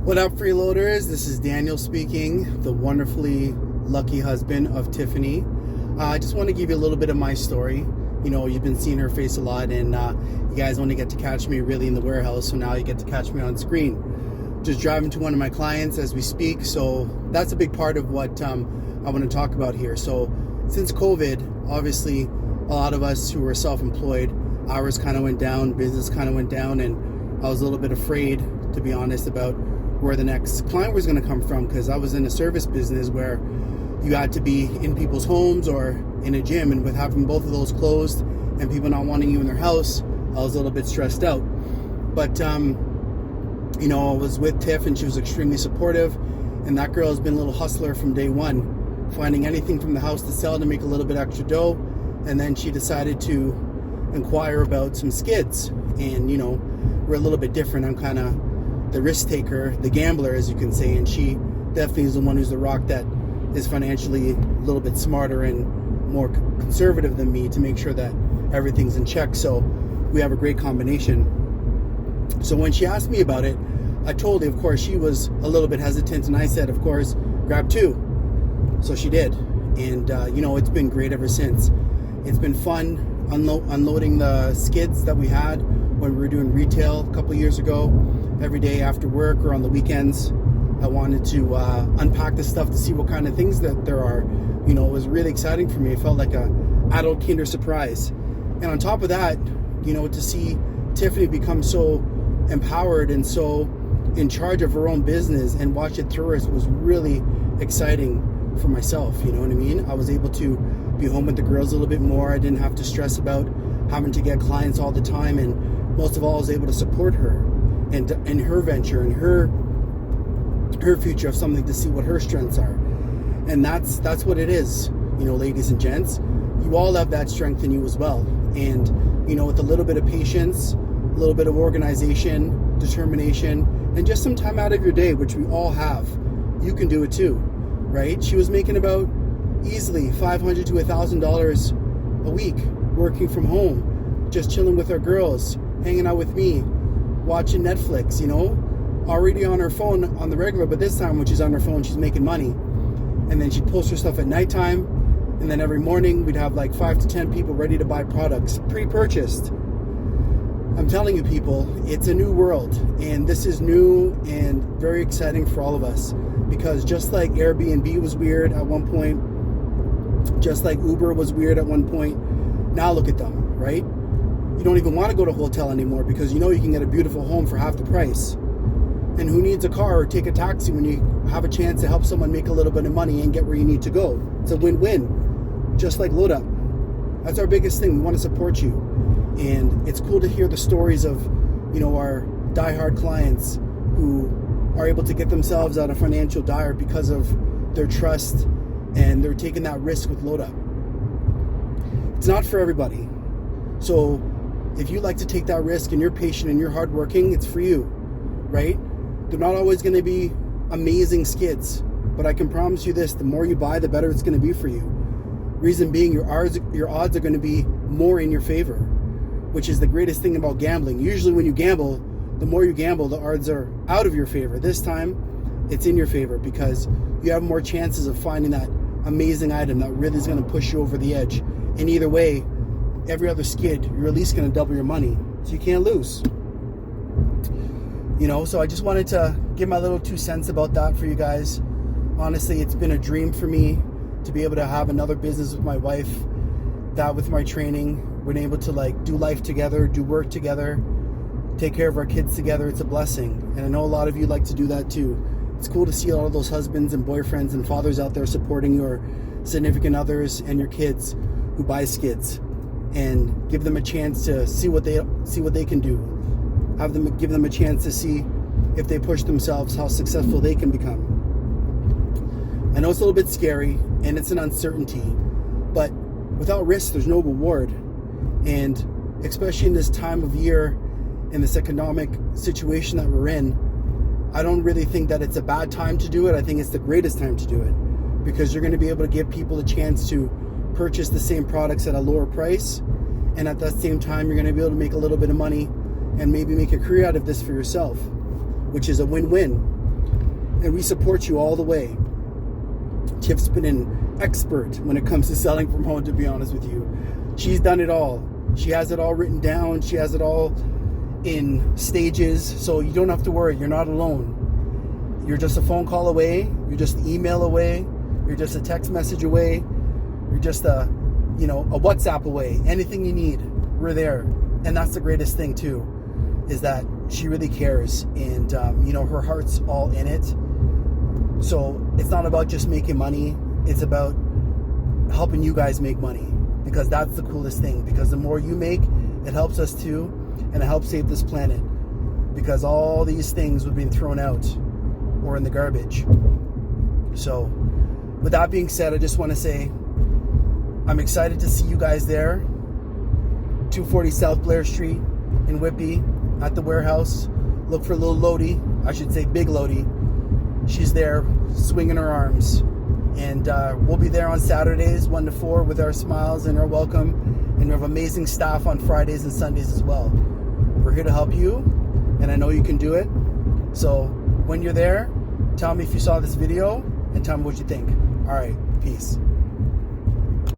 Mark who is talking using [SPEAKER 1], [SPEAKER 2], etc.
[SPEAKER 1] What up, freeloaders? This is Daniel speaking, the wonderfully lucky husband of Tiffany. I just want to give you a little bit of my story. You know, you've been seeing her face a lot, and you guys only get to catch me really in the warehouse, so now you get to catch me on screen. Just driving to one of my clients as we speak, so that's a big part of what I want to talk about here. So since COVID, obviously, a lot of us who were self-employed, hours kind of went down, business kind of went down, and I was a little bit afraid, to be honest, about where the next client was going to come from, because I was in a service business where you had to be in people's homes or in a gym, and with having both of those closed and people not wanting you in their house, I was a little bit stressed out. But you know, I was with Tiff and she was extremely supportive, and that girl has been a little hustler from day one, finding anything from the house to sell to make a little bit extra dough. And then she decided to inquire about some skids, and you know, we're a little bit different. I'm kind of the risk taker, the gambler, as you can say, and she definitely is the one who's the rock that is financially a little bit smarter and more conservative than me to make sure that everything's in check. So we have a great combination. So when she asked me about it, I told her, of course, she was a little bit hesitant, and I said, of course, grab two. So she did, and you know, it's been great ever since. It's been fun unloading the skids that we had when we were doing retail a couple years ago. Every day after work or on the weekends, I wanted to unpack the stuff to see what kind of things that there are. You know, it was really exciting for me. It felt like a adult Kinder Surprise. And on top of that, you know, to see Tiffany become so empowered and so in charge of her own business and watch it through was really exciting for myself. You know what I mean? I was able to be home with the girls a little bit more. I didn't have to stress about having to get clients all the time, and most of all, I was able to support her and in her venture and her future of something, to see what her strengths are. And that's what it is, you know, ladies and gents. You all have that strength in you as well. And you know, with a little bit of patience, a little bit of organization, determination, and just some time out of your day, which we all have, you can do it too, right? She was making about easily $500 to $1,000 a week working from home, just chilling with our girls, hanging out with me, watching Netflix, you know, already on her phone on the regular, but this time when she's on her phone, she's making money. And then she'd post her stuff at nighttime, and then every morning we'd have like 5 to 10 people ready to buy products pre-purchased. I'm telling you, people, it's a new world, and this is new and very exciting for all of us, because just like Airbnb was weird at one point, just like Uber was weird at one point, now look at them, right? You don't even want to go to a hotel anymore, because you know you can get a beautiful home for half the price. And who needs a car or take a taxi when you have a chance to help someone make a little bit of money and get where you need to go? It's a win-win, just like Load Up. That's our biggest thing. We want to support you. And it's cool to hear the stories of, you know, our diehard clients who are able to get themselves out of financial dire because of their trust, and they're taking that risk with Load Up. It's not for everybody. So if you like to take that risk and you're patient and you're hardworking, it's for you, right? They're not always going to be amazing skids, but I can promise you this: the more you buy, the better it's going to be for you. Reason being, your odds are going to be more in your favor, which is the greatest thing about gambling. Usually when you gamble, the more you gamble, the odds are out of your favor. This time, it's in your favor, because you have more chances of finding that amazing item that really is going to push you over the edge. And either way, every other skid, you're at least going to double your money, so you can't lose. You know, so I just wanted to give my little 2 cents about that for you guys. Honestly, it's been a dream for me to be able to have another business with my wife, that with my training, we're able to like do life together, do work together, take care of our kids together. It's a blessing. And I know a lot of you like to do that too. It's cool to see all of those husbands and boyfriends and fathers out there supporting your significant others and your kids who buy skids, and give them a chance to see what they can do. Give them a chance to see, if they push themselves, how successful they can become. I know it's a little bit scary and it's an uncertainty, but without risk, there's no reward. And especially in this time of year, in this economic situation that we're in, I don't really think that it's a bad time to do it. I think it's the greatest time to do it, because you're going to be able to give people a chance to purchase the same products at a lower price, and at that same time, you're going to be able to make a little bit of money and maybe make a career out of this for yourself, which is a win-win. and we support you all the way. Tiff's been an expert when it comes to selling from home, to be honest with you. She's done it all. She has it all written down. She has it all in stages, so you don't have to worry. You're not alone. You're just a phone call away. You're just an email away. You're just a text message away. You're just a WhatsApp away. Anything you need, we're there. And that's the greatest thing too, is that she really cares, and her heart's all in it. So it's not about just making money. It's about helping you guys make money, because that's the coolest thing. Because the more you make, it helps us too, and it helps save this planet. Because all these things would be thrown out or in the garbage. So with that being said, I just want to say I'm excited to see you guys there. 240 South Blair Street in Whitby at the warehouse. Look for little Lodi. I should say Big Lodi. She's there swinging her arms. And we'll be there on Saturdays 1 to 4 with our smiles and our welcome. And we have amazing staff on Fridays and Sundays as well. We're here to help you, and I know you can do it. So when you're there, tell me if you saw this video and tell me what you think. All right, peace.